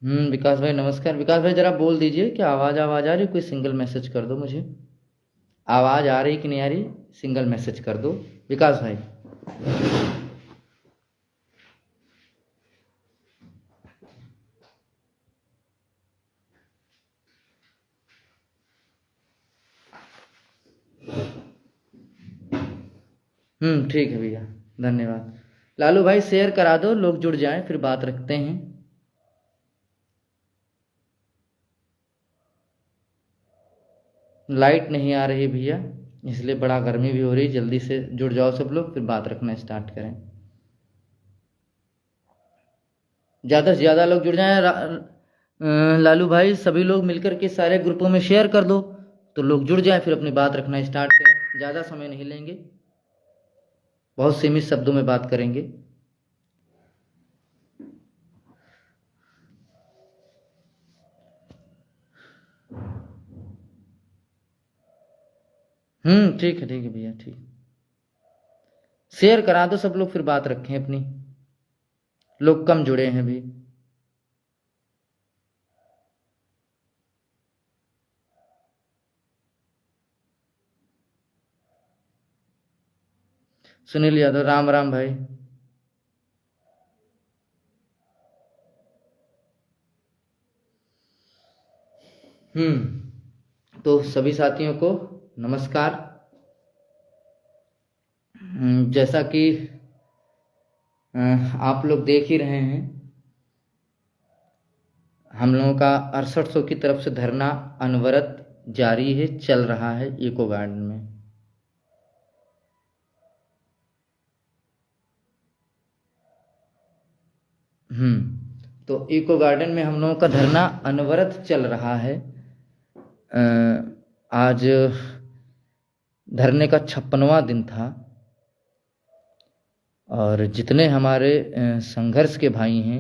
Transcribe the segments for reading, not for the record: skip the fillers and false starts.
विकास भाई नमस्कार। विकास भाई जरा बोल दीजिए कि आवाज़ आवाज़ आ रही, कोई सिंगल मैसेज कर दो मुझे। आवाज़ आ रही कि नहीं आ रही, सिंगल मैसेज कर दो विकास भाई। ठीक है भैया, धन्यवाद। लालू भाई शेयर करा दो, लोग जुड़ जाएं, फिर बात रखते हैं। लाइट नहीं आ रही भैया, इसलिए बड़ा गर्मी भी हो रही। जल्दी से जुड़ जाओ सब लोग, फिर बात रखना स्टार्ट करें। ज़्यादा से ज़्यादा लोग जुड़ जाएं। लालू भाई सभी लोग मिलकर के सारे ग्रुपों में शेयर कर दो, तो लोग जुड़ जाएं, फिर अपनी बात रखना स्टार्ट करें। ज़्यादा समय नहीं लेंगे, बहुत सीमित शब्दों में बात करेंगे। ठीक है भैया, ठीक। शेयर करा दो सब लोग, फिर बात रखें अपनी। लोग कम जुड़े हैं अभी। सुनील यादव, राम राम भाई। तो सभी साथियों को नमस्कार। जैसा कि आप लोग देख ही रहे हैं, हम लोगों का 6800 की तरफ से धरना अनवरत जारी है, चल रहा है इको गार्डन में। तो इको गार्डन में हम लोगों का धरना अनवरत चल रहा है। आज धरने का 56वां दिन था, और जितने हमारे संघर्ष के भाई हैं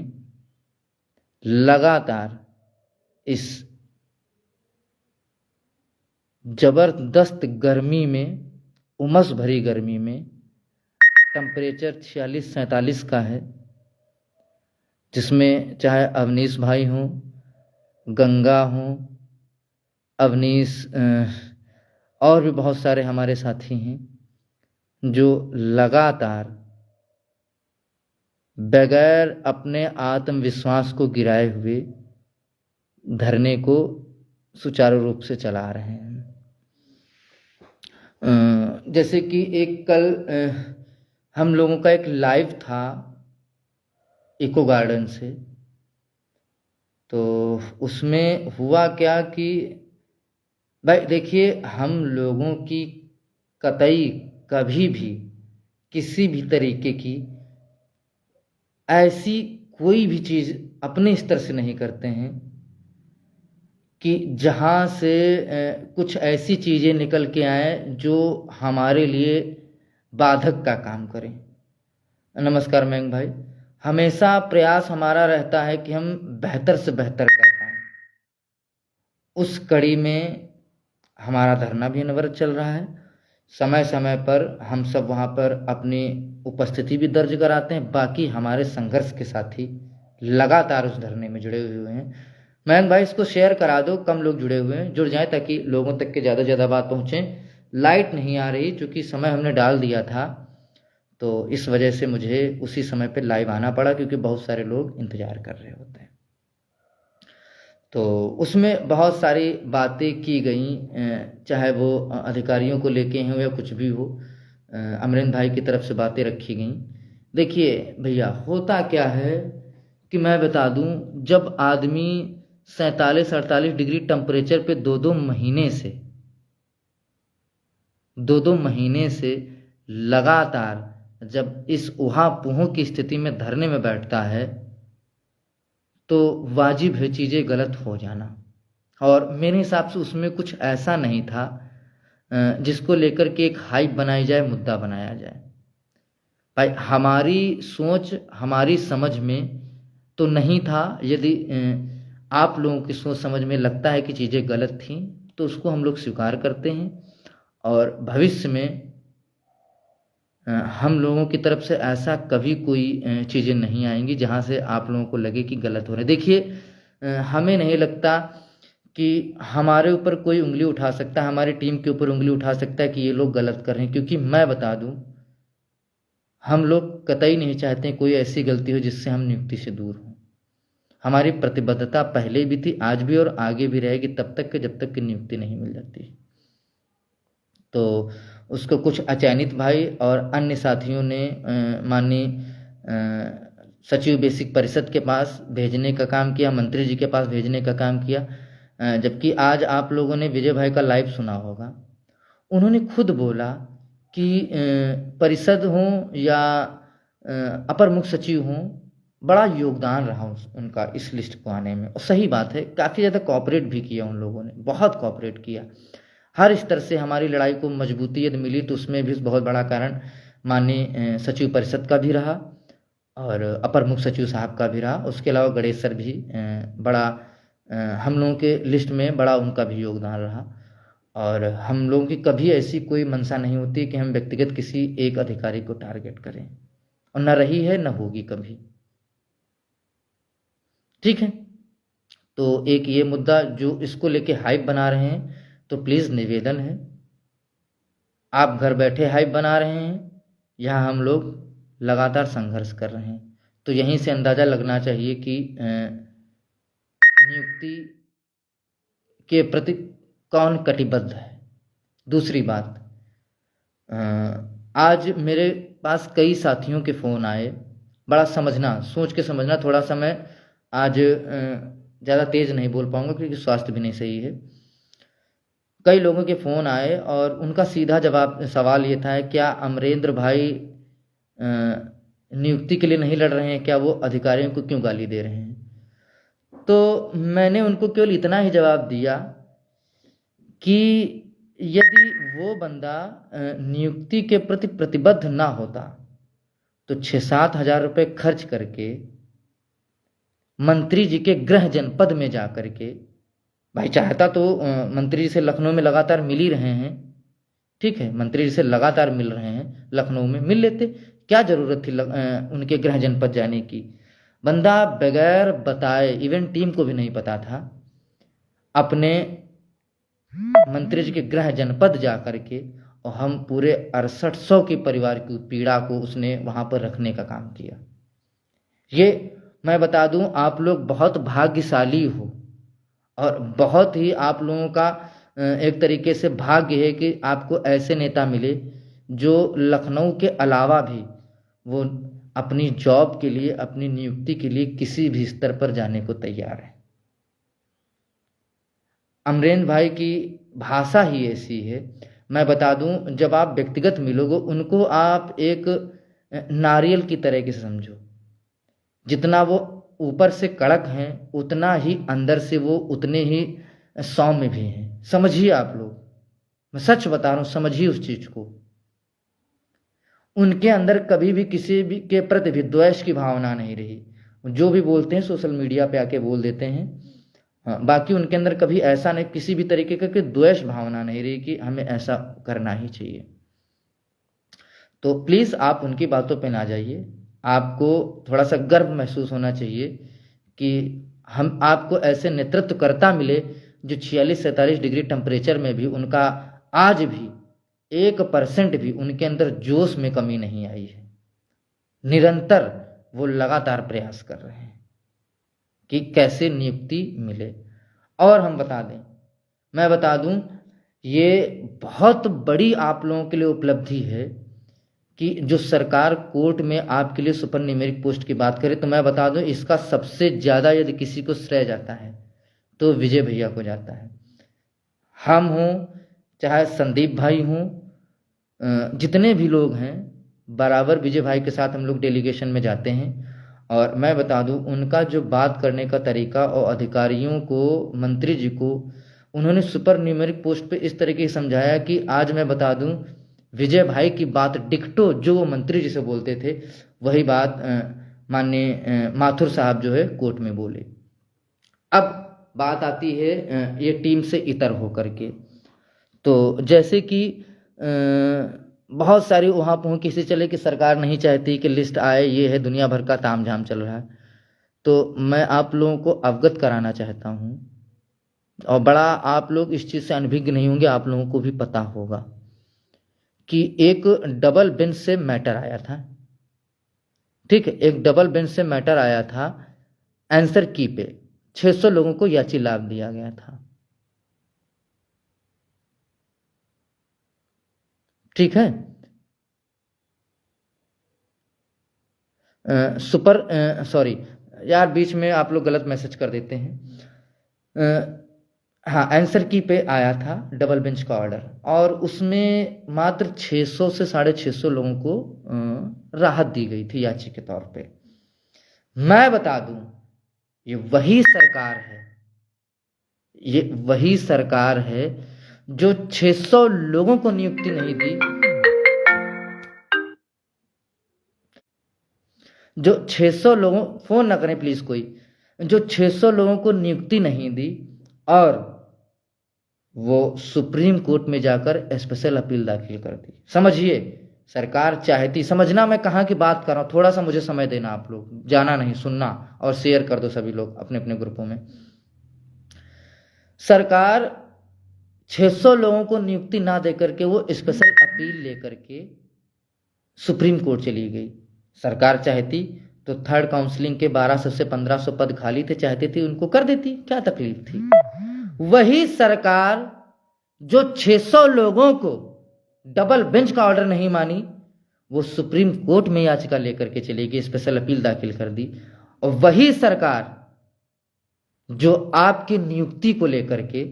लगातार इस जबरदस्त गर्मी में, उमस भरी गर्मी में, टेम्परेचर 46-47 का है, जिसमें चाहे अवनीश भाई हों, गंगा हों, अवनीश, और भी बहुत सारे हमारे साथी हैं जो लगातार बगैर अपने आत्मविश्वास को गिराए हुए धरने को सुचारू रूप से चला रहे हैं। जैसे कि एक कल हम लोगों का एक लाइव था इको गार्डन से, तो उसमें हुआ क्या कि भाई देखिए, हम लोगों की कतई कभी भी किसी भी तरीके की ऐसी कोई भी चीज़ अपने स्तर से नहीं करते हैं कि जहाँ से कुछ ऐसी चीज़ें निकल के आएँ जो हमारे लिए बाधक का काम करें। नमस्कार मयंक भाई। हमेशा प्रयास हमारा रहता है कि हम बेहतर से बेहतर कर पाएँ। उस कड़ी में हमारा धरना भी अनवरत चल रहा है। समय समय पर हम सब वहाँ पर अपनी उपस्थिति भी दर्ज कराते हैं। बाकी हमारे संघर्ष के साथी लगातार उस धरने में जुड़े हुए हैं। मयंक भाई इसको शेयर करा दो, कम लोग जुड़े हुए हैं, जुड़ जाएं ताकि लोगों तक के ज़्यादा से ज़्यादा बात पहुँचे। लाइट नहीं आ रही, चूँकि समय हमने डाल दिया था, तो इस वजह से मुझे उसी समय पे लाइव आना पड़ा, क्योंकि बहुत सारे लोग इंतज़ार कर रहे होते हैं। तो उसमें बहुत सारी बातें की गई, चाहे वो अधिकारियों को लेके हों या कुछ भी हो। अमरिंदर भाई की तरफ से बातें रखी गई। देखिए भैया, होता क्या है कि मैं बता दूं, जब आदमी 47-48 डिग्री टेम्परेचर पे दो दो महीने से लगातार जब इस ऊहा पुहों की स्थिति में धरने में बैठता है, तो वाजिब है चीज़ें गलत हो जाना। और मेरे हिसाब से उसमें कुछ ऐसा नहीं था जिसको लेकर के एक हाइप बनाई जाए, मुद्दा बनाया जाए। भाई हमारी सोच, हमारी समझ में तो नहीं था। यदि आप लोगों की सोच समझ में लगता है कि चीज़ें गलत थीं, तो उसको हम लोग स्वीकार करते हैं, और भविष्य में हम लोगों की तरफ से ऐसा कभी कोई चीज़ें नहीं आएंगी जहाँ से आप लोगों को लगे कि गलत हो रहे। देखिए, हमें नहीं लगता कि हमारे ऊपर कोई उंगली उठा सकता है, हमारी टीम के ऊपर उंगली उठा सकता है कि ये लोग गलत कर रहे हैं। क्योंकि मैं बता दूं, हम लोग कतई नहीं चाहते कोई ऐसी गलती हो जिससे हम नियुक्ति से दूर हों। हमारी प्रतिबद्धता पहले भी थी, आज भी और आगे भी रहेगी, तब तक कि जब तक कि नियुक्ति नहीं मिल जाती। तो उसको कुछ अचयनित भाई और अन्य साथियों ने माननीय सचिव बेसिक परिषद के पास भेजने का काम किया, मंत्री जी के पास भेजने का काम किया। जबकि आज आप लोगों ने विजय भाई का लाइव सुना होगा, उन्होंने खुद बोला कि परिषद हो या अपर मुख्य सचिव हों, बड़ा योगदान रहा उनका इस लिस्ट को आने में। और सही बात है, काफ़ी ज़्यादा कॉपरेट भी किया उन लोगों ने, बहुत कॉपरेट किया। हर स्तर से हमारी लड़ाई को मजबूती यदि मिली तो उसमें भी बहुत बड़ा कारण माननीय सचिव परिषद का भी रहा और अपर मुख्य सचिव साहब का भी रहा। उसके अलावा गणेश सर भी बड़ा हम लोगों के लिस्ट में बड़ा उनका भी योगदान रहा। और हम लोगों की कभी ऐसी कोई मंशा नहीं होती कि हम व्यक्तिगत किसी एक अधिकारी को टारगेट करें, और न रही है न होगी कभी। ठीक है, तो एक ये मुद्दा जो इसको लेके हाइप बना रहे हैं, तो प्लीज़ निवेदन है, आप घर बैठे हाइप बना रहे हैं, यहाँ हम लोग लगातार संघर्ष कर रहे हैं। तो यहीं से अंदाज़ा लगना चाहिए कि नियुक्ति के प्रति कौन कटिबद्ध है। दूसरी बात, आज मेरे पास कई साथियों के फ़ोन आए, बड़ा समझना, सोच के समझना। थोड़ा सा मैं आज ज़्यादा तेज़ नहीं बोल पाऊँगा क्योंकि स्वास्थ्य भी नहीं सही है। कई लोगों के फ़ोन आए और उनका सीधा जवाब सवाल ये था, क्या अमरेंद्र भाई नियुक्ति के लिए नहीं लड़ रहे हैं, क्या वो अधिकारियों को क्यों गाली दे रहे हैं? तो मैंने उनको केवल इतना ही जवाब दिया कि यदि वो बंदा नियुक्ति के प्रति प्रतिबद्ध ना होता तो 6-7 हज़ार रुपये खर्च करके मंत्री जी के गृह जनपद में जा कर के, भाई चाहता तो मंत्री जी से लखनऊ में लगातार मिल ही रहे हैं, ठीक है, मंत्री जी से लगातार मिल रहे हैं, लखनऊ में मिल लेते, क्या ज़रूरत थी उनके गृह जनपद जाने की? बंदा बगैर बताए, इवेंट टीम को भी नहीं पता था, अपने मंत्री जी के गृह जनपद जा कर के, और हम पूरे 6800 के परिवार की पीड़ा को उसने वहाँ पर रखने का काम किया। ये मैं बता दूं, आप लोग बहुत भाग्यशाली हो और बहुत ही आप लोगों का एक तरीके से भाग्य है कि आपको ऐसे नेता मिले जो लखनऊ के अलावा भी वो अपनी जॉब के लिए, अपनी नियुक्ति के लिए किसी भी स्तर पर जाने को तैयार है। अमरेंद्र भाई की भाषा ही ऐसी है। मैं बता दूं, जब आप व्यक्तिगत मिलोगे उनको आप एक नारियल की तरह के समझो। जितना वो ऊपर से कड़क हैं उतना ही अंदर से वो उतने ही सौम्य भी हैं। समझिए आप लोग, मैं सच बता रहा हूँ, समझिए उस चीज़ को। उनके अंदर कभी भी किसी भी के प्रति भी द्वेष की भावना नहीं रही। जो भी बोलते हैं सोशल मीडिया पे आके बोल देते हैं, हाँ, बाकी उनके अंदर कभी ऐसा नहीं, किसी भी तरीके का कि द्वेष भावना नहीं रही कि हमें ऐसा करना ही चाहिए। तो प्लीज़ आप उनकी बातों पे ना जाइए। आपको थोड़ा सा गर्व महसूस होना चाहिए कि हम आपको ऐसे नेतृत्वकर्ता मिले जो 46-47 डिग्री टेम्परेचर में भी उनका आज भी 1% भी उनके अंदर जोश में कमी नहीं आई है। निरंतर वो लगातार प्रयास कर रहे हैं कि कैसे नियुक्ति मिले। और हम बता दें, मैं बता दूं, ये बहुत बड़ी आप लोगों के लिए उपलब्धि है कि जो सरकार कोर्ट में आपके लिए सुपर न्यूमेरिक पोस्ट की बात करे, तो मैं बता दूं इसका सबसे ज़्यादा यदि किसी को श्रेय जाता है तो विजय भैया को जाता है। हम हों चाहे संदीप भाई हों, जितने भी लोग हैं, बराबर विजय भाई के साथ हम लोग डेलीगेशन में जाते हैं। और मैं बता दूं, उनका जो बात करने का तरीका और अधिकारियों को, मंत्री जी को उन्होंने सुपर न्यूमेरिक पोस्ट पे इस तरीके से समझाया कि आज मैं बता दूं, विजय भाई की बात डिक्टो जो वो मंत्री जी से बोलते थे वही बात माननीय माथुर साहब जो है कोर्ट में बोले। अब बात आती है ये टीम से इतर होकर के, तो जैसे कि बहुत सारी वहाँ पर किसी चले कि सरकार नहीं चाहती कि लिस्ट आए, ये है, दुनिया भर का तामझाम चल रहा है। तो मैं आप लोगों को अवगत कराना चाहता हूँ, और बड़ा आप लोग इस चीज़ से अनभिज्ञ नहीं होंगे, आप लोगों को भी पता होगा कि एक डबल बेंच से मैटर आया था। ठीक है, एक डबल बेंच से मैटर आया था, आंसर की पे 600 लोगों को याची लाभ दिया गया था। ठीक है, सॉरी यार, बीच में आप लोग गलत मैसेज कर देते हैं। हाँ, आंसर की पे आया था डबल बेंच का ऑर्डर, और उसमें मात्र 600 से 650 लोगों को राहत दी गई थी याची के तौर पे। मैं बता दूं, ये वही सरकार है, ये वही सरकार है जो 600 लोगों को नियुक्ति नहीं दी, जो 600 लोगों, फोन ना करें प्लीज कोई, जो 600 लोगों को नियुक्ति नहीं दी और वो सुप्रीम कोर्ट में जाकर स्पेशल अपील दाखिल कर दी। समझिए, सरकार चाहती, समझना मैं कहाँ की बात कर रहा हूँ, थोड़ा सा मुझे समय देना, आप लोग जाना नहीं, सुनना, और शेयर कर दो सभी लोग अपने अपने ग्रुपों में। सरकार 600 लोगों को नियुक्ति ना देकर के वो स्पेशल अपील लेकर के सुप्रीम कोर्ट चली गई। सरकार चाहती तो थर्ड काउंसलिंग के 1200 से 1500 पद खाली थे, चाहती थी उनको कर देती, क्या तकलीफ थी। वही सरकार जो 600 लोगों को डबल बेंच का ऑर्डर नहीं मानी, वो सुप्रीम कोर्ट में याचिका लेकर के चली गई, स्पेशल अपील दाखिल कर दी। और वही सरकार जो आपकी नियुक्ति को लेकर के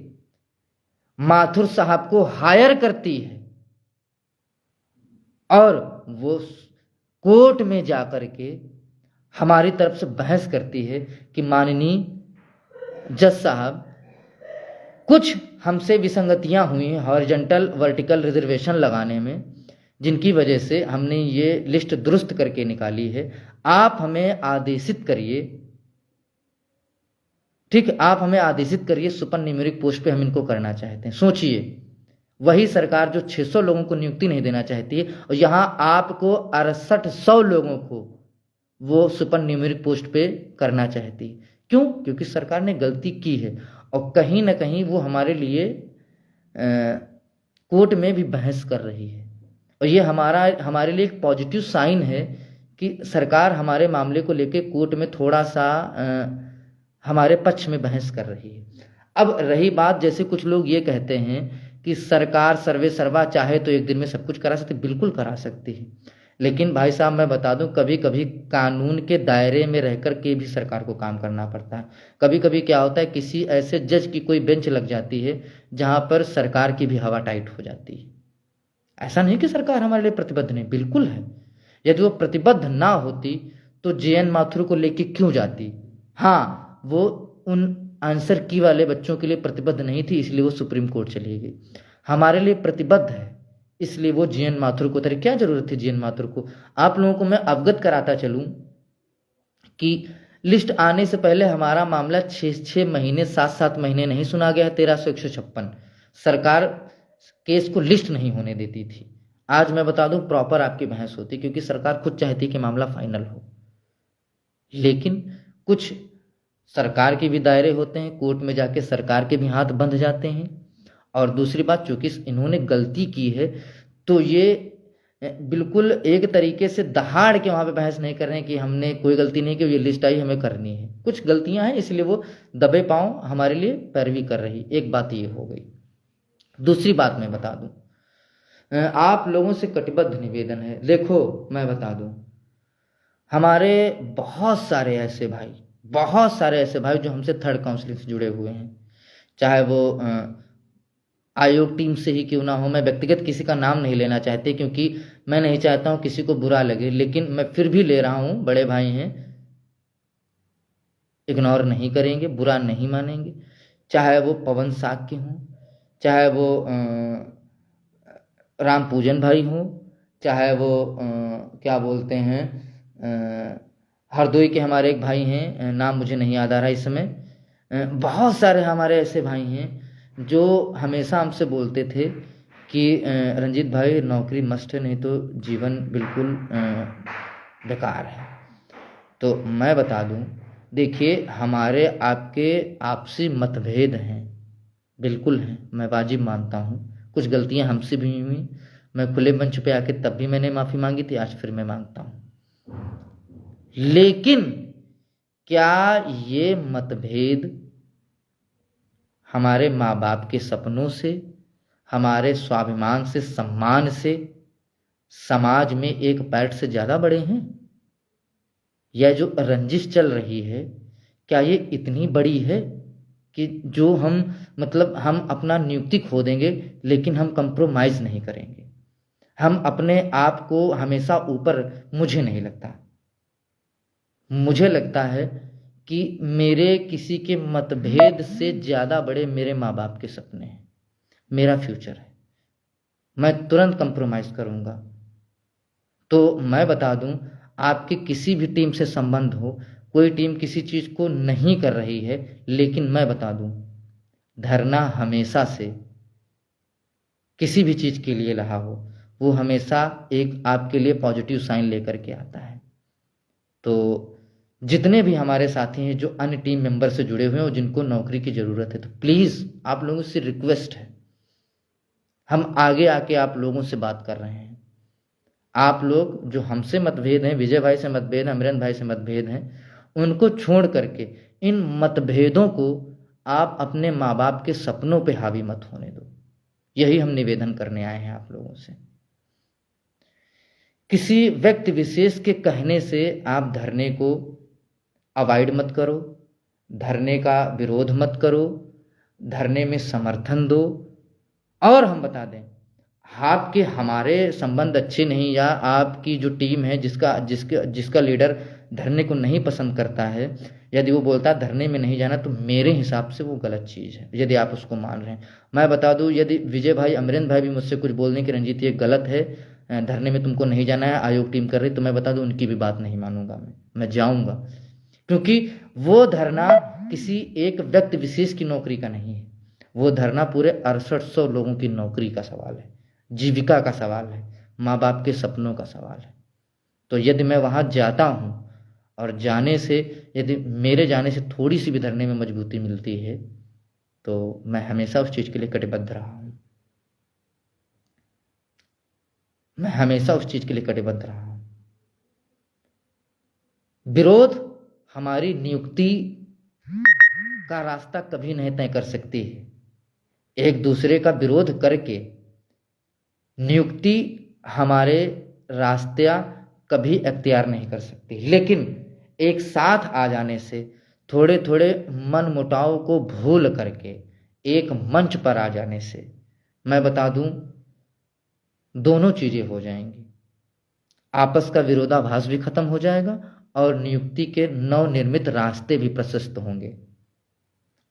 माथुर साहब को हायर करती है और वो कोर्ट में जाकर के हमारी तरफ से बहस करती है कि माननीय जज साहब, कुछ हमसे विसंगतियां हुई हैं हॉरिजॉन्टल वर्टिकल रिजर्वेशन लगाने में, जिनकी वजह से हमने ये लिस्ट दुरुस्त करके निकाली है, आप हमें आदेशित करिए। ठीक है, आप हमें आदेशित करिए, सुपर न्यूमेरिक पोस्ट पे हम इनको करना चाहते हैं। सोचिए, वही सरकार जो 600 लोगों को नियुक्ति नहीं देना चाहती है, और यहां आपको 6800 लोगों को वो सुपर न्यूमेरिक पोस्ट पे करना चाहती है। क्यों? क्योंकि सरकार ने गलती की है, और कहीं ना कहीं वो हमारे लिए कोर्ट में भी बहस कर रही है, और ये हमारे लिए एक पॉजिटिव साइन है कि सरकार हमारे मामले को लेके कोर्ट में थोड़ा सा हमारे पक्ष में बहस कर रही है। अब रही बात, जैसे कुछ लोग ये कहते हैं कि सरकार सर्वे सर्वा चाहे तो एक दिन में सब कुछ करा सकती, बिल्कुल करा सकती है, लेकिन भाई साहब मैं बता दूं, कभी कभी कानून के दायरे में रहकर के भी सरकार को काम करना पड़ता है। कभी कभी क्या होता है, किसी ऐसे जज की कोई बेंच लग जाती है जहां पर सरकार की भी हवा टाइट हो जाती है। ऐसा नहीं कि सरकार हमारे लिए प्रतिबद्ध नहीं, बिल्कुल है। यदि वो प्रतिबद्ध ना होती तो जे.एन. माथुर को लेके क्यों जाती। हाँ, वो उन आंसर की वाले बच्चों के लिए प्रतिबद्ध नहीं थी, इसलिए वो सुप्रीम कोर्ट चली गई। हमारे लिए प्रतिबद्ध है, इसलिए वो जी.एन. माथुर को उतरे। क्या जरूरत थी जी.एन. माथुर को। आप लोगों को मैं अवगत कराता चलूं कि लिस्ट आने से पहले हमारा मामला 6 महीने 7 महीने नहीं सुना गया है। 1356 सरकार केस को लिस्ट नहीं होने देती थी। आज मैं बता दूं, प्रॉपर आपकी बहस होती, क्योंकि सरकार खुद चाहती कि मामला फाइनल हो, लेकिन कुछ सरकार के भी दायरे होते हैं, कोर्ट में जाके सरकार के भी हाथ बंध जाते हैं। और दूसरी बात, चूंकि इन्होंने गलती की है तो ये बिल्कुल एक तरीके से दहाड़ के वहां पे बहस नहीं कर रहे हैं कि हमने कोई गलती नहीं की, ये लिस्ट आई हमें करनी है। कुछ गलतियां हैं, इसलिए वो दबे पांव हमारे लिए पैरवी कर रही। एक बात ये हो गई। दूसरी बात मैं बता दूं, आप लोगों से कटिबद्ध निवेदन है। देखो मैं बता दूं, हमारे बहुत सारे ऐसे भाई जो हमसे थर्ड काउंसलिंग से जुड़े हुए हैं, चाहे वो आयोग टीम से ही क्यों ना हो। मैं व्यक्तिगत किसी का नाम नहीं लेना चाहते, क्योंकि मैं नहीं चाहता हूं किसी को बुरा लगे, लेकिन मैं फिर भी ले रहा हूं। बड़े भाई हैं, इग्नोर नहीं करेंगे, बुरा नहीं मानेंगे। चाहे वो पवन साक्य हों, चाहे वो राम पूजन भाई हों, चाहे वो क्या बोलते हैं, हरदोई के हमारे एक भाई हैं, नाम मुझे नहीं याद आ रहा इस समय। बहुत सारे हमारे ऐसे भाई हैं जो हमेशा हमसे बोलते थे कि रंजीत भाई नौकरी मस्ट है, नहीं तो जीवन बिल्कुल बेकार है। तो मैं बता दूं, देखिए, हमारे आपके आपसी मतभेद हैं, बिल्कुल हैं, मैं वाजिब मानता हूँ। कुछ गलतियाँ हमसे भी हुई, मैं खुले मंच पे आके तब भी मैंने माफ़ी मांगी थी, आज फिर मैं मांगता हूँ। लेकिन क्या ये मतभेद हमारे माँ बाप के सपनों से, हमारे स्वाभिमान से, सम्मान से, समाज में एक पैठ से ज़्यादा बड़े हैं? यह जो रंजिश चल रही है, क्या ये इतनी बड़ी है कि जो हम मतलब हम अपना नियुक्ति खो देंगे लेकिन हम कंप्रोमाइज़ नहीं करेंगे, हम अपने आप को हमेशा ऊपर? मुझे नहीं लगता। मुझे लगता है कि मेरे किसी के मतभेद से ज़्यादा बड़े मेरे माँ बाप के सपने हैं, मेरा फ्यूचर है। मैं तुरंत कंप्रोमाइज़ करूँगा। तो मैं बता दूं, आपके किसी भी टीम से संबंध हो, कोई टीम किसी चीज़ को नहीं कर रही है, लेकिन मैं बता दूं, धरना हमेशा से किसी भी चीज़ के लिए रहा हो, वो हमेशा एक आपके लिए पॉजिटिव साइन लेकर के आता है। तो जितने भी हमारे साथी हैं जो अन्य टीम मेंबर से जुड़े हुए हैं और जिनको नौकरी की ज़रूरत है, तो प्लीज़ आप लोगों से रिक्वेस्ट है, हम आगे आके आप लोगों से बात कर रहे हैं। आप लोग जो हमसे मतभेद हैं, विजय भाई से मतभेद हैं, अमरेंद्र भाई से मतभेद हैं, उनको छोड़ करके इन मतभेदों को आप अपने माँ बाप के सपनों पे हावी मत होने दो। यही हम निवेदन करने आए हैं आप लोगों से। किसी व्यक्ति विशेष के कहने से आप धरने को अवॉइड मत करो, धरने का विरोध मत करो, धरने में समर्थन दो। और हम बता दें, आपके हमारे संबंध अच्छे नहीं, या आपकी जो टीम है जिसका लीडर धरने को नहीं पसंद करता है, यदि वो बोलता है धरने में नहीं जाना, तो मेरे हिसाब से वो गलत चीज़ है, यदि आप उसको मान रहे हैं। मैं बता दूं, यदि विजय भाई, अमरेंद्र भाई भी मुझसे कुछ बोलने की रंजीत ये गलत है, धरने में तुमको नहीं जाना है, आयोग टीम कर रही, तो मैं बता दूं उनकी भी बात नहीं मानूंगा, मैं जाऊंगा। क्योंकि वो धरना किसी एक व्यक्ति विशेष की नौकरी का नहीं है, वो धरना पूरे 6800 लोगों की नौकरी का सवाल है, जीविका का सवाल है, माँ बाप के सपनों का सवाल है। तो यदि मैं वहाँ जाता हूँ और जाने से, यदि मेरे जाने से थोड़ी सी भी धरने में मजबूती मिलती है, तो मैं हमेशा उस चीज़ के लिए कटिबद्ध रहा हूँ, मैं हमेशा उस चीज़ के लिए कटिबद्ध रहा हूँ। विरोध हमारी नियुक्ति का रास्ता कभी नहीं तय कर सकती है। एक दूसरे का विरोध करके नियुक्ति हमारे रास्ते कभी अख्तियार नहीं कर सकती, लेकिन एक साथ आ जाने से, थोड़े थोड़े मन मुटाव को भूल करके एक मंच पर आ जाने से, मैं बता दूं, दोनों चीज़ें हो जाएंगी। आपस का विरोधाभास भी खत्म हो जाएगा और नियुक्ति के नवनिर्मित रास्ते भी प्रशस्त होंगे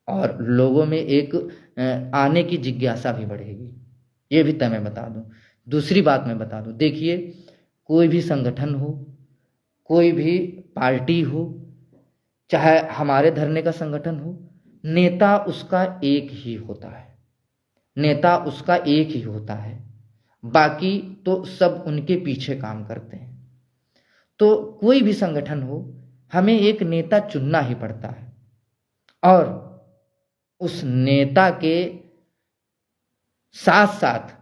और लोगों में एक आने की जिज्ञासा भी बढ़ेगी। ये भी तय मैं बता दूं। दूसरी बात मैं बता दूं, देखिए, कोई भी संगठन हो, कोई भी पार्टी हो, चाहे हमारे धरने का संगठन हो, नेता उसका एक ही होता है, नेता उसका एक ही होता है, बाकी तो सब उनके पीछे काम करते हैं। तो कोई भी संगठन हो, हमें एक नेता चुनना ही पड़ता है और उस नेता के साथ साथ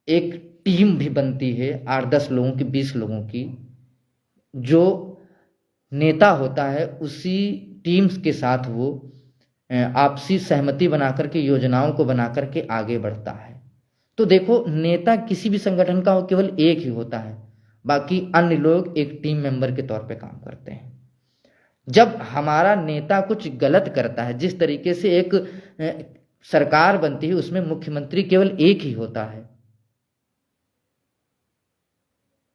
एक टीम भी बनती है, 8-10 लोगों की, 20 लोगों की। जो नेता होता है उसी टीम्स के साथ वो आपसी सहमति बना करके, योजनाओं को बना करके आगे बढ़ता है। तो देखो, नेता किसी भी संगठन का केवल एक ही होता है, बाकी अन्य लोग एक टीम मेंबर के तौर पे काम करते हैं। जब हमारा नेता कुछ गलत करता है, जिस तरीके से एक सरकार बनती है उसमें मुख्यमंत्री केवल एक ही होता है,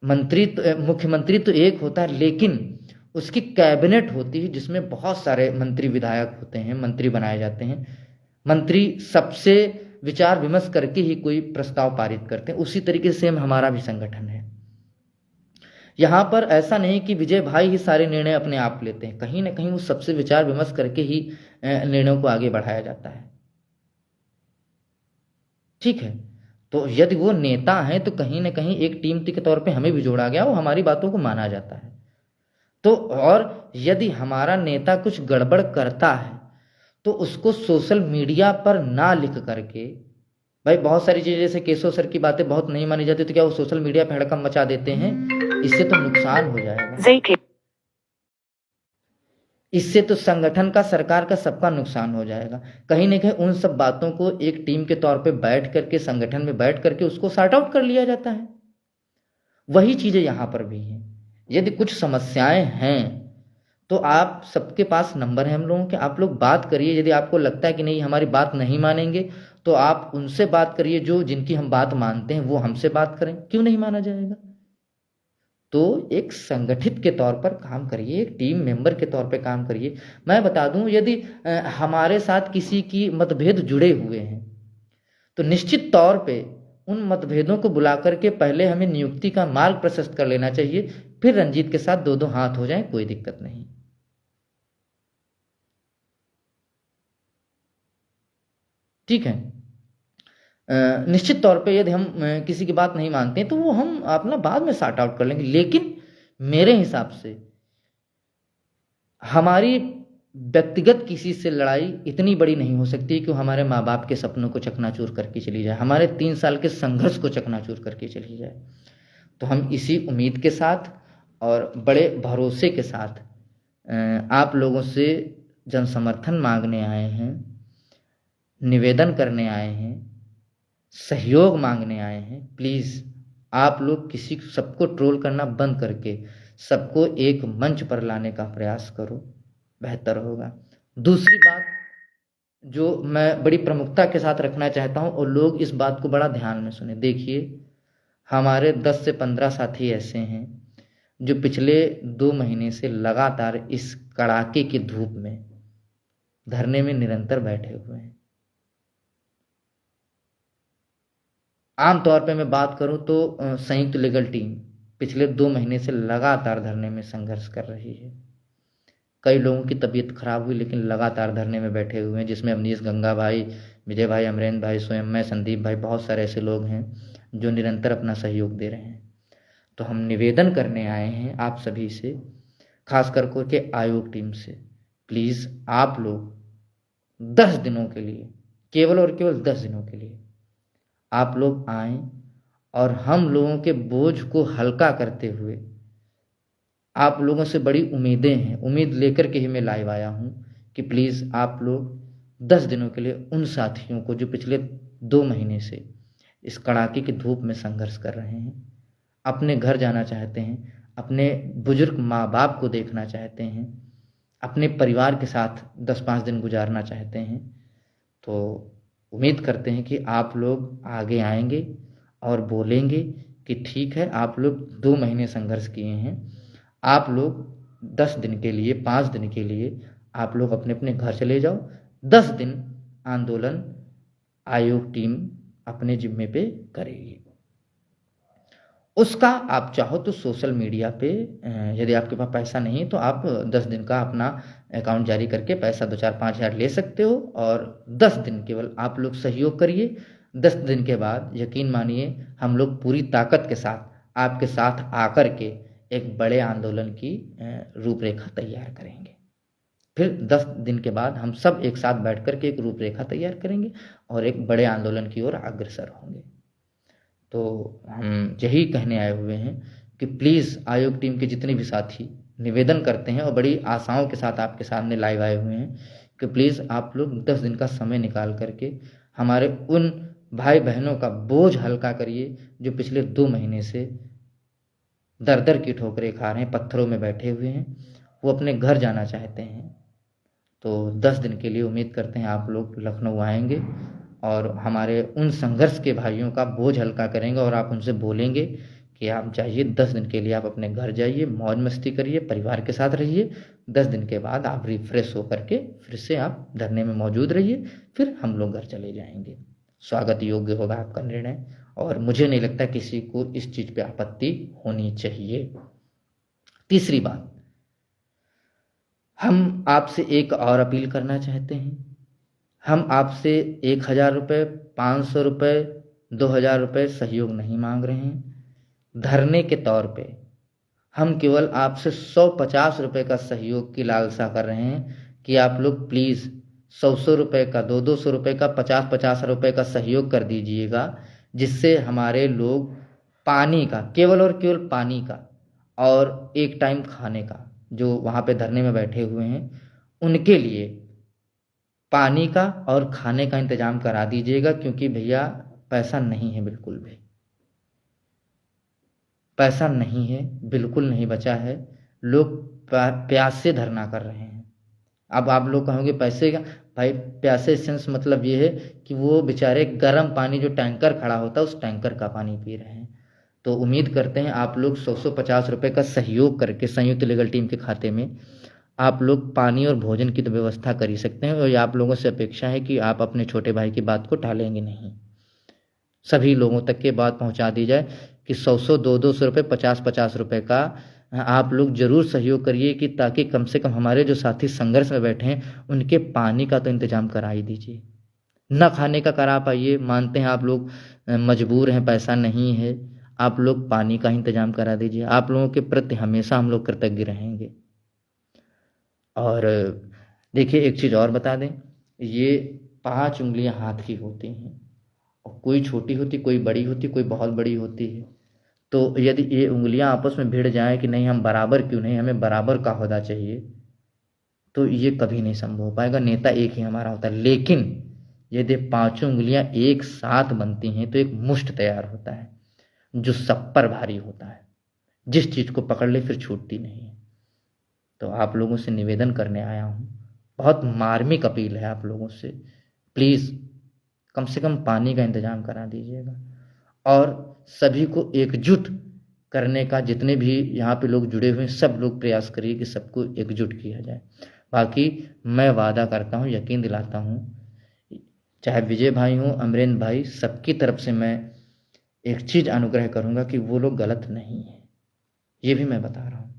मुख्यमंत्री तो एक होता है, लेकिन उसकी कैबिनेट होती है जिसमें बहुत सारे मंत्री विधायक होते हैं, मंत्री बनाए जाते हैं। मंत्री सबसे विचार विमर्श करके ही कोई प्रस्ताव पारित करते हैं। उसी तरीके से हमारा भी संगठन है। यहाँ पर ऐसा नहीं कि विजय भाई ही सारे निर्णय अपने आप लेते हैं, कहीं ना कहीं वो सबसे विचार विमर्श करके ही निर्णयों को आगे बढ़ाया जाता है। ठीक है, तो यदि वो नेता हैं तो कहीं ना कहीं एक टीम के तौर पे हमें भी जोड़ा गया और हमारी बातों को माना जाता है। तो और यदि हमारा नेता कुछ गड़बड़ करता है तो उसको सोशल मीडिया पर ना लिख करके, भाई बहुत सारी चीज़ें जैसे केशव सर की बातें बहुत नहीं मानी जाती तो क्या वो सोशल मीडिया पर हड़कंप मचा देते हैं, इससे तो नुकसान हो जाएगा, इससे तो संगठन का, सरकार का, सबका नुकसान हो जाएगा। कहीं ना कहीं उन सब बातों को एक टीम के तौर पे बैठ करके, संगठन में बैठ करके उसको सॉर्ट आउट कर लिया जाता है। वही चीजें यहाँ पर भी हैं। यदि कुछ समस्याएं हैं तो आप सबके पास नंबर है हम लोगों के, आप लोग बात करिए। यदि आपको लगता है कि नहीं हमारी बात नहीं मानेंगे तो आप उनसे बात करिए, जो जिनकी हम बात मानते हैं वो हमसे बात करें, क्यों नहीं माना जाएगा। तो एक संगठित के तौर पर काम करिए, एक टीम मेंबर के तौर पर काम करिए। मैं बता दूं, यदि हमारे साथ किसी की मतभेद जुड़े हुए हैं तो निश्चित तौर पे उन मतभेदों को बुला करके पहले हमें नियुक्ति का मार्ग प्रशस्त कर लेना चाहिए, फिर रंजीत के साथ दो दो हाथ हो जाएं, कोई दिक्कत नहीं। ठीक है। निश्चित तौर पे यदि हम किसी की बात नहीं मानते हैं तो वो हम अपना बाद में सॉर्ट आउट कर लेंगे, लेकिन मेरे हिसाब से हमारी व्यक्तिगत किसी से लड़ाई इतनी बड़ी नहीं हो सकती कि हमारे माँ बाप के सपनों को चकनाचूर करके चली जाए, हमारे 3 साल के संघर्ष को चकनाचूर करके चली जाए। तो हम इसी उम्मीद के साथ और बड़े भरोसे के साथ आप लोगों से जन समर्थन मांगने आए हैं, निवेदन करने आए हैं, सहयोग मांगने आए हैं। प्लीज़ आप लोग किसी सबको ट्रोल करना बंद करके सबको एक मंच पर लाने का प्रयास करो, बेहतर होगा। दूसरी बात जो मैं बड़ी प्रमुखता के साथ रखना चाहता हूँ और लोग इस बात को बड़ा ध्यान में सुने, देखिए हमारे 10 से 15 साथी ऐसे हैं जो पिछले 2 महीने से लगातार इस कड़ाके की धूप में धरने में निरंतर बैठे हुए हैं। आमतौर पे मैं बात करूं तो संयुक्त लीगल टीम पिछले 2 महीने से लगातार धरने में संघर्ष कर रही है। कई लोगों की तबीयत खराब हुई लेकिन लगातार धरने में बैठे हुए हैं, जिसमें अवनीश गंगा भाई, विजय भाई, अमरेंद्र भाई, स्वयं मैं, संदीप भाई, बहुत सारे ऐसे लोग हैं जो निरंतर अपना सहयोग दे रहे हैं। तो हम निवेदन करने आए हैं आप सभी से, खास करके आयोग टीम से, प्लीज़ आप लोग 10 दिनों के लिए, केवल और केवल 10 दिनों के लिए आप लोग आएं और हम लोगों के बोझ को हल्का करते हुए, आप लोगों से बड़ी उम्मीदें हैं, उम्मीद लेकर के ही मैं लाइव आया हूं कि प्लीज़ आप लोग 10 दिनों के लिए उन साथियों को जो पिछले 2 महीने से इस कड़ाके की धूप में संघर्ष कर रहे हैं, अपने घर जाना चाहते हैं, अपने बुजुर्ग माँ बाप को देखना चाहते हैं, अपने परिवार के साथ 10-5 दिन गुजारना चाहते हैं, तो उम्मीद करते हैं कि आप लोग आगे आएंगे और बोलेंगे कि ठीक है, आप लोग 2 महीने संघर्ष किए हैं, आप लोग 10 दिन के लिए, 5 दिन के लिए आप लोग अपने अपने घर चले जाओ। 10 दिन आंदोलन आयोग टीम अपने जिम्मे पे करेगी। उसका आप चाहो तो सोशल मीडिया पे, यदि आपके पास पैसा नहीं तो आप 10 दिन का अपना अकाउंट जारी करके पैसा 2-4-5 हज़ार ले सकते हो और 10 दिन केवल आप लोग सहयोग करिए। 10 दिन के बाद यकीन मानिए हम लोग पूरी ताकत के साथ आपके साथ आकर के एक बड़े आंदोलन की रूपरेखा तैयार करेंगे। फिर 10 दिन के बाद हम सब एक साथ बैठ कर के एक रूपरेखा तैयार करेंगे और एक बड़े आंदोलन की ओर अग्रसर होंगे। तो हम यही कहने आए हुए हैं कि प्लीज़ आयोग टीम के जितने भी साथी निवेदन करते हैं और बड़ी आशाओं के साथ आपके सामने लाइव आए हुए हैं कि प्लीज़ आप लोग 10 दिन का समय निकाल करके हमारे उन भाई बहनों का बोझ हल्का करिए जो पिछले 2 महीने से दर दर की ठोकरें खा रहे हैं, पत्थरों में बैठे हुए हैं, वो अपने घर जाना चाहते हैं। तो 10 दिन के लिए उम्मीद करते हैं आप लोग लखनऊ आएंगे और हमारे उन संघर्ष के भाइयों का बोझ हल्का करेंगे और आप उनसे बोलेंगे कि आप जाइए, 10 दिन के लिए आप अपने घर जाइए, मौज मस्ती करिए, परिवार के साथ रहिए। 10 दिन के बाद आप रिफ्रेश होकर के फिर से आप धरने में मौजूद रहिए, फिर हम लोग घर चले जाएंगे। स्वागत योग्य होगा आपका निर्णय और मुझे नहीं लगता किसी को इस चीज़ पे आपत्ति होनी चाहिए। तीसरी बात, हम आपसे एक और अपील करना चाहते हैं। हम आपसे 1,000 रुपये, 500 रुपये, 2,000 रुपये सहयोग नहीं मांग रहे हैं। धरने के तौर पे हम केवल आपसे 150 रुपये का सहयोग की लालसा कर रहे हैं कि आप लोग प्लीज़ 100 रुपये का, 200 रुपये का, 50 रुपये का सहयोग कर दीजिएगा, जिससे हमारे लोग पानी का, केवल और केवल पानी का और एक टाइम खाने का, जो वहाँ पे धरने में बैठे हुए हैं उनके लिए पानी का और खाने का इंतजाम करा दीजिएगा। क्योंकि भैया पैसा नहीं है, बिल्कुल भी पैसा नहीं है, बिल्कुल नहीं बचा है। लोग प्यास से धरना कर रहे हैं। अब आप लोग कहोगे पैसे का, भाई प्यासे सेंस मतलब ये है कि वो बेचारे गर्म पानी जो टैंकर खड़ा होता है उस टैंकर का पानी पी रहे हैं। तो उम्मीद करते हैं आप लोग 150 रुपये का सहयोग करके संयुक्त लीगल टीम के खाते में आप लोग पानी और भोजन की तो व्यवस्था कर ही सकते हैं। और आप लोगों से अपेक्षा है कि आप अपने छोटे भाई की बात को टालेंगे नहीं, सभी लोगों तक ये बात पहुंचा दी जाए कि 100 200 रुपये, 50 रुपये का आप लोग जरूर सहयोग करिए, कि ताकि कम से कम हमारे जो साथी संघर्ष में बैठे हैं उनके पानी का तो इंतजाम करा ही दीजिए। न खाने का करा पाइए, मानते हैं आप लोग मजबूर हैं, पैसा नहीं है, आप लोग पानी का इंतजाम करा दीजिए। आप लोगों के प्रति हमेशा हम लोग कृतज्ञ रहेंगे। और देखिए एक चीज़ और बता दें, ये 5 उंगलियां हाथ की होती हैं, और कोई छोटी होती, कोई बड़ी होती, कोई बहुत बड़ी होती है। तो यदि ये उंगलियां आपस में भिड़ जाएं कि नहीं हम बराबर क्यों नहीं, हमें बराबर का होना चाहिए, तो ये कभी नहीं संभव हो पाएगा। नेता एक ही हमारा होता है। लेकिन यदि 5 उंगलियां एक साथ बनती हैं तो एक मुष्ट तैयार होता है जो सब पर भारी होता है, जिस चीज़ को पकड़ ले फिर छूटती नहीं है। तो आप लोगों से निवेदन करने आया हूँ, बहुत मार्मिक अपील है आप लोगों से, प्लीज़ कम से कम पानी का इंतजाम करा दीजिएगा। और सभी को एकजुट करने का, जितने भी यहाँ पे लोग जुड़े हुए हैं सब लोग प्रयास करिए कि सबको एकजुट किया जाए। बाकी मैं वादा करता हूँ, यकीन दिलाता हूँ, चाहे विजय भाई हों, अमरेंद्र भाई, सबकी तरफ से मैं एक चीज़ अनुग्रह करूँगा कि वो लोग गलत नहीं है, ये भी मैं बता रहा हूँ।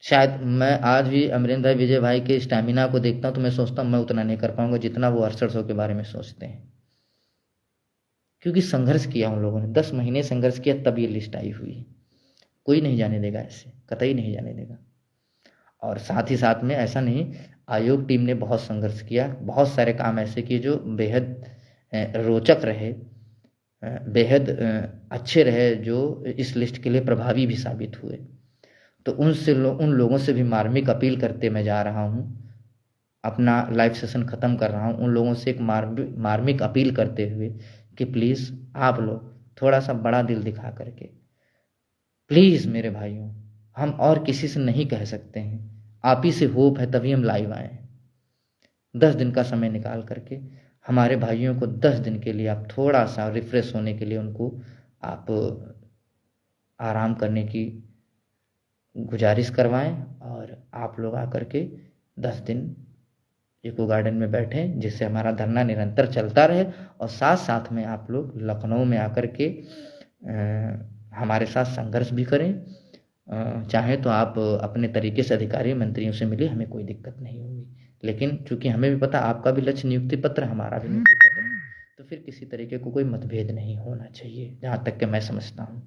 शायद मैं आज भी अमरेंद्र भाई, विजय भाई के स्टैमिना को देखता हूँ तो मैं सोचता हूँ मैं उतना नहीं कर पाऊंगा जितना वो अरशद शो के बारे में सोचते हैं। क्योंकि संघर्ष किया उन लोगों ने, 10 महीने संघर्ष किया, तब ये लिस्ट आई हुई है। कोई नहीं जाने देगा, ऐसे कतई नहीं जाने देगा। और साथ ही साथ में ऐसा नहीं, आयोग टीम ने बहुत संघर्ष किया, बहुत सारे काम ऐसे किए जो बेहद रोचक रहे, बेहद अच्छे रहे, जो इस लिस्ट के लिए प्रभावी भी साबित हुए। तो उन लोगों से भी मार्मिक अपील करते मैं जा रहा हूँ, अपना लाइव सेशन ख़त्म कर रहा हूँ। उन लोगों से एक मार्मिक अपील करते हुए कि प्लीज़ आप लोग थोड़ा सा बड़ा दिल दिखा करके, प्लीज़ मेरे भाइयों, हम और किसी से नहीं कह सकते हैं, आप ही से होप है तभी हम लाइव आए हैं। 10 दिन का समय निकाल करके हमारे भाइयों को 10 दिन के लिए आप थोड़ा सा रिफ्रेश होने के लिए उनको आप आराम करने की गुजारिश करवाएं। और आप लोग आकर के 10 दिन इको गार्डन में बैठें, जिससे हमारा धरना निरंतर चलता रहे। और साथ साथ में आप लोग लखनऊ में आकर के हमारे साथ संघर्ष भी करें। चाहे तो आप अपने तरीके से अधिकारी मंत्रियों से मिले, हमें कोई दिक्कत नहीं होगी। लेकिन चूंकि हमें भी पता आपका भी लक्ष्य नियुक्ति पत्र, हमारा भी नियुक्ति पत्र है, तो फिर किसी तरीके को कोई मतभेद नहीं होना चाहिए, जहाँ तक कि मैं समझता हूँ।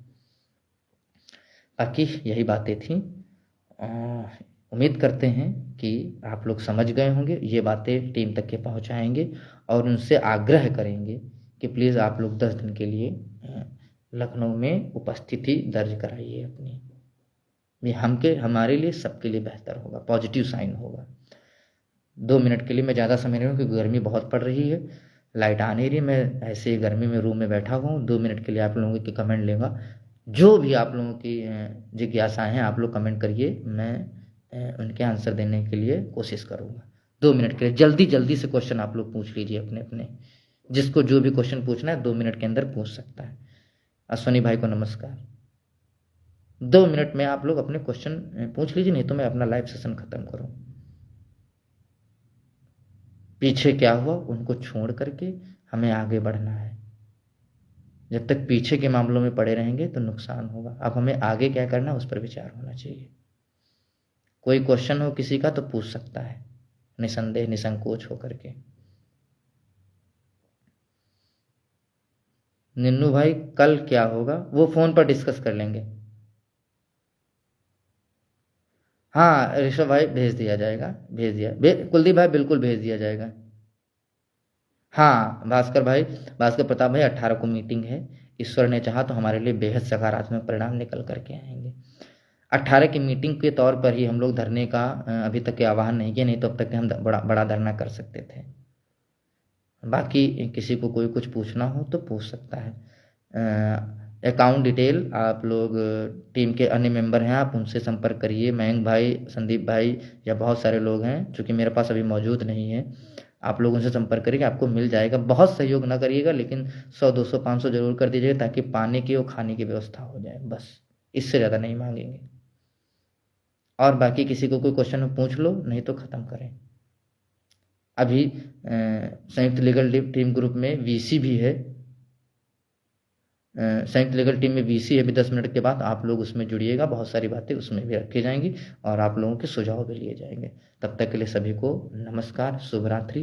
बाकी यही बातें थी। उम्मीद करते हैं कि आप लोग समझ गए होंगे, ये बातें टीम तक के पहुंचाएंगे और उनसे आग्रह करेंगे कि प्लीज़ आप लोग 10 दिन के लिए लखनऊ में उपस्थिति दर्ज कराइए अपनी। ये हमारे लिए, सबके लिए बेहतर होगा, पॉजिटिव साइन होगा। 2 मिनट के लिए मैं ज़्यादा समय नहीं हूँ क्योंकि गर्मी बहुत पड़ रही है, लाइट आ नहीं रही, मैं ऐसे ही गर्मी में रूम में बैठा हुआ हूँ। 2 मिनट के लिए आप लोगों के कमेंट लेगा, जो भी आप लोगों की जिज्ञासाएं हैं आप लोग कमेंट करिए, मैं उनके आंसर देने के लिए कोशिश करूँगा। 2 मिनट के लिए जल्दी जल्दी से क्वेश्चन आप लोग पूछ लीजिए अपने अपने, जिसको जो भी क्वेश्चन पूछना है 2 मिनट के अंदर पूछ सकता है। अश्वनी भाई को नमस्कार। 2 मिनट में आप लोग अपने क्वेश्चन पूछ लीजिए, नहीं तो मैं अपना लाइव सेशन खत्म करूँ। पीछे क्या हुआ उनको छोड़ करके हमें आगे बढ़ना है। जब तक पीछे के मामलों में पड़े रहेंगे तो नुकसान होगा। अब हमें आगे क्या करना है उस पर विचार होना चाहिए। कोई क्वेश्चन हो किसी का तो पूछ सकता है, निसंदेह निसंकोच होकर के। निन्नू भाई कल क्या होगा वो फ़ोन पर डिस्कस कर लेंगे। हाँ ऋषभ भाई भेज दिया जाएगा, भेज दिया कुलदीप भाई बिल्कुल भेज दिया जाएगा। हाँ भास्कर भाई, भास्कर प्रताप भाई 18 को मीटिंग है, ईश्वर ने चाहा तो हमारे लिए बेहद सकारात्मक परिणाम निकल करके आएंगे। 18 की मीटिंग के तौर पर ही हम लोग धरने का अभी तक के आह्वान नहीं किया, नहीं तो अब तक हम बड़ा बड़ा धरना कर सकते थे। बाकी किसी को कोई कुछ पूछना हो तो पूछ सकता है। अकाउंट डिटेल आप लोग टीम के अन्य मेंबर हैं, आप उनसे संपर्क करिए, मयंक भाई, संदीप भाई, या बहुत सारे लोग हैं चूँकि मेरे पास अभी मौजूद नहीं है। आप लोग उनसे संपर्क करिए, आपको मिल जाएगा। बहुत सहयोग ना करिएगा, लेकिन 100 200 500 जरूर कर दीजिएगा ताकि पानी की और खाने की व्यवस्था हो जाए, बस इससे ज़्यादा नहीं मांगेंगे। और बाकी किसी को कोई क्वेश्चन पूछ लो, नहीं तो ख़त्म करें। अभी संयुक्त लीगल टीम ग्रुप में वीसी भी है, संयुक्त लीगल टीम में वीसी है भी। 10 मिनट के बाद आप लोग उसमें जुड़िएगा, बहुत सारी बातें उसमें भी रखी जाएंगी और आप लोगों के सुझाव भी लिए जाएंगे। तब तक के लिए सभी को नमस्कार, शुभ रात्रि।